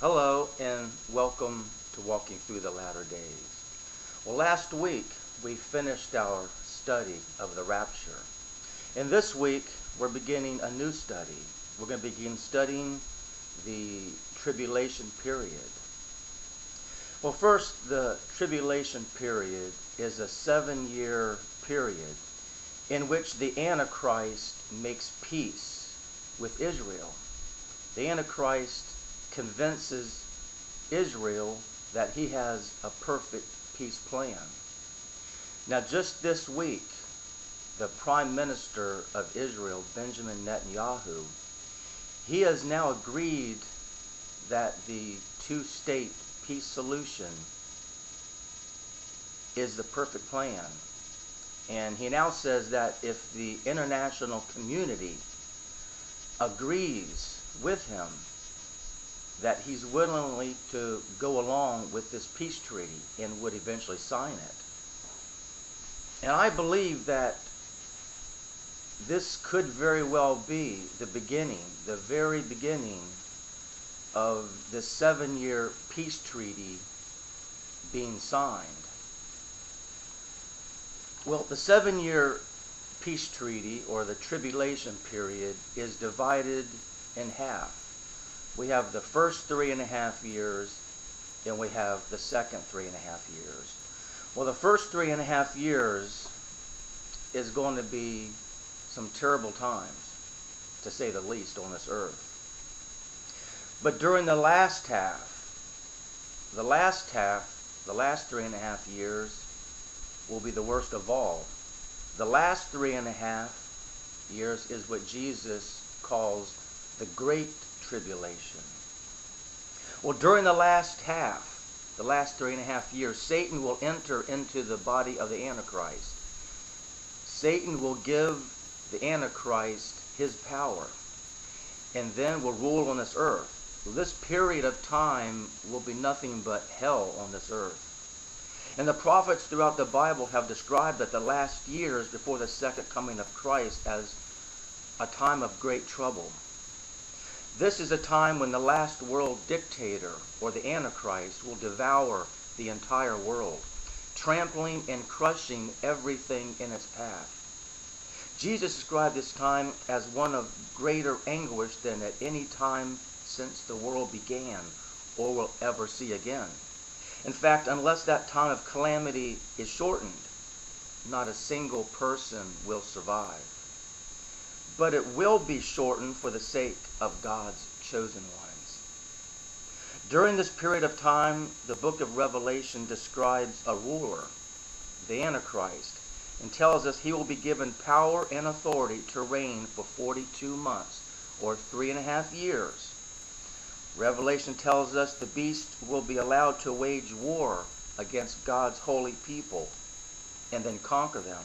Hello and welcome to Walking Through the Latter Days. Well, last week we finished our study of the rapture. And this week we're beginning a new study. We're going to begin studying the tribulation period. Well, first, the tribulation period is a 7-year period in which the Antichrist makes peace with Israel. The Antichrist convinces Israel that he has a perfect peace plan. Now, just this week, the Prime Minister of Israel, Benjamin Netanyahu, he has now agreed that the two-state peace solution is the perfect plan. And he now says that if the international community agrees with him, that he's willingly to go along with this peace treaty and would eventually sign it. And I believe that this could very well be the beginning, the very beginning of this 7-year peace treaty being signed. Well, the 7-year peace treaty, or the tribulation period, is divided in half. We have the first 3.5 years, and we have the second 3.5 years. Well, the first 3.5 years is going to be some terrible times, to say the least, on this earth. But during the last 3.5 years will be the worst of all. The last 3.5 years is what Jesus calls the Great Tribulation. Well, during the last 3.5 years, Satan will enter into the body of the Antichrist. Satan will give the Antichrist his power, and then will rule on this earth. This period of time will be nothing but hell on this earth. And the prophets throughout the Bible have described that the last years before the second coming of Christ as a time of great trouble. This is a time when the last world dictator, or the Antichrist, will devour the entire world, trampling and crushing everything in its path. Jesus described this time as one of greater anguish than at any time since the world began or will ever see again. In fact, unless that time of calamity is shortened, not a single person will survive. But it will be shortened for the sake of God's chosen ones. During this period of time, the book of Revelation describes a ruler, the Antichrist, and tells us he will be given power and authority to reign for 42 months, or 3.5 years. Revelation tells us the beast will be allowed to wage war against God's holy people and then conquer them,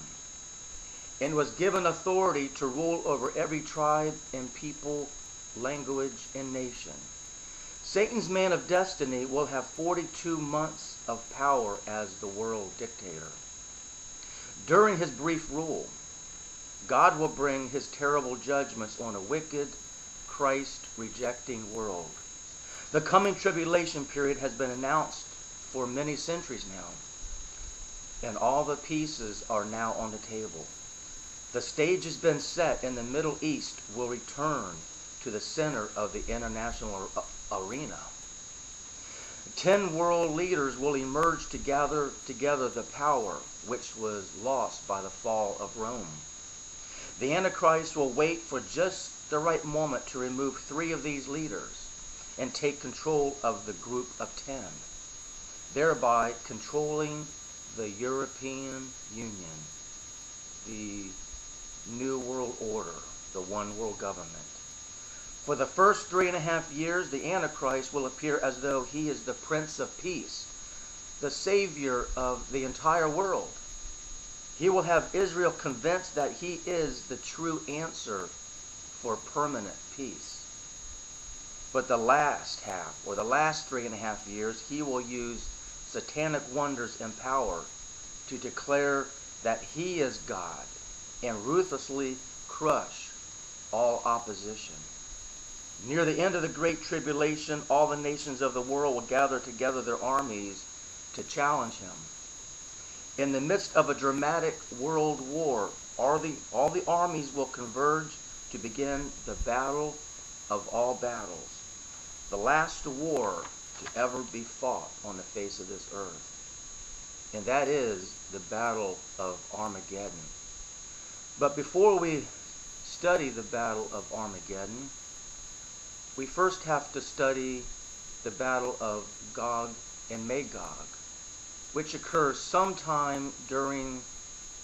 and was given authority to rule over every tribe and people, language, and nation. Satan's man of destiny will have 42 months of power as the world dictator. During his brief rule, God will bring his terrible judgments on a wicked, Christ-rejecting world. The coming tribulation period has been announced for many centuries now, and all the pieces are now on the table. The stage has been set, and the Middle East will return to the center of the international arena. 10 world leaders will emerge to gather together the power which was lost by the fall of Rome. The Antichrist will wait for just the right moment to remove 3 of these leaders and take control of the group of 10, thereby controlling the European Union, the New World Order, the one world government. For the first 3.5 years, the Antichrist will appear as though he is the Prince of Peace, the Savior of the entire world. He will have Israel convinced that he is the true answer for permanent peace. But the last half, or the last 3.5 years, he will use satanic wonders and power to declare that he is God and ruthlessly crush all opposition. Near the end of the Great Tribulation, all the nations of the world will gather together their armies to challenge him. In the midst of a dramatic world war, all the armies will converge to begin the battle of all battles, the last war to ever be fought on the face of this earth. And that is the battle of Armageddon. But before we study the battle of Armageddon, we first have to study the battle of Gog and Magog, which occurs sometime during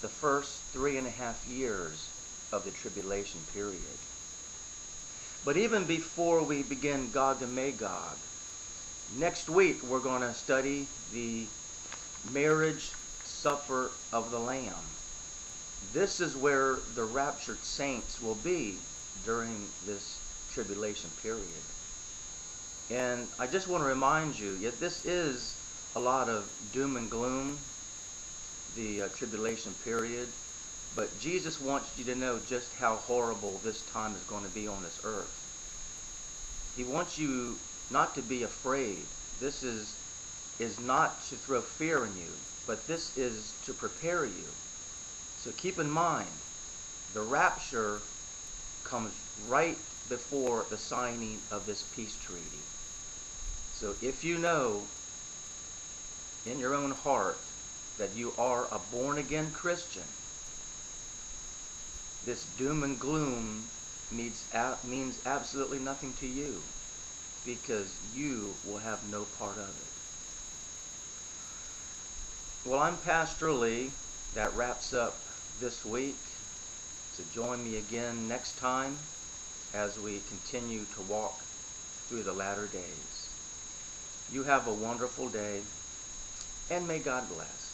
the first 3.5 years of the tribulation period. But even before we begin Gog and Magog, next week we're going to study the marriage supper of the Lamb. This is where the raptured saints will be during this tribulation period. And I just want to remind you, yet this is a lot of doom and gloom, the tribulation period, but Jesus wants you to know just how horrible this time is going to be on this earth. He wants you not to be afraid. This is not to throw fear in you, but this is to prepare you. So keep in mind, the rapture comes right before the signing of this peace treaty. So if you know in your own heart that you are a born-again Christian, this doom and gloom means absolutely nothing to you, because you will have no part of it. Well, I'm Pastor Lee. That wraps up this week. So join me again next time as we continue to walk through the latter days. You have a wonderful day, and may God bless.